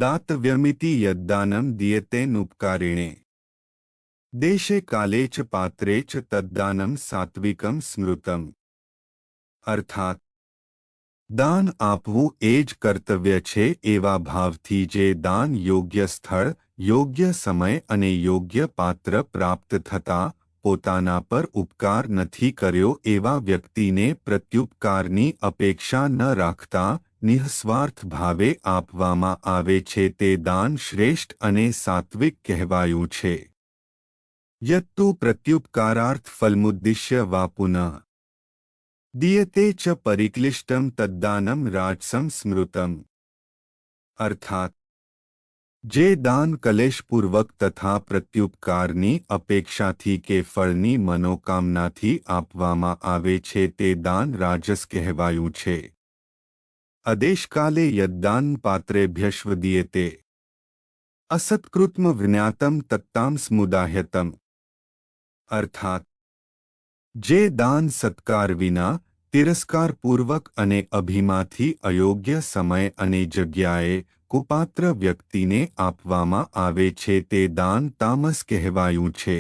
દાતવ્યમિતિ યદ્દાનમ દીયતેનુપકારિણે દેશે કાલે ચ પાત્રે ચ તદ્દાનમ સાત્વિકમ સ્મૃતમ. અર્થાત દાન આપવું એ જ કર્તવ્ય છે એવા ભાવથી જે દાન યોગ્ય સ્થળ, યોગ્ય સમય અને યોગ્ય પાત્ર પ્રાપ્ત થતાં પોતાના પર ઉપકાર નથી કર્યો એવા વ્યક્તિને પ્રત્યુપકારની અપેક્ષા ન રાખતા નિઃસ્વાર્થ ભાવે આપવામાં આવે છે તે દાન શ્રેષ્ઠ અને સાત્વિક કહેવાયું છે. યત્તુ પ્રત્યુપકારાર્થ ફલમુદ્દિશ્ય વા પુનઃ દીયતે ચ પરિક્લિષ્ટમ તદ્દાનમ રાજસમ સ્મૃતમ. અર્થાત જે દાન કલેશપૂર્વક તથા પ્રત્યુપકારની અપેક્ષાથી કે ફળની મનોકામનાથી આપવામાં આવે છે તે દાન રાજસ કહેવાયું છે. અદેશકાલે યદ્દાન પાત્રેભ્યશ્વ દીયતે અસત્કૃત્મ જ્ઞાતમ તત્તામ સ્મુદાહ્યતમ. અર્થાત જે દાન સત્કાર વિના તિરસ્કારપૂર્વક અને અભિમાથી અયોગ્ય સમય અને જગ્યાએ કુપાત્ર વ્યક્તિને આપવામાં આવે છે તે દાન તામસ કહેવાયું છે.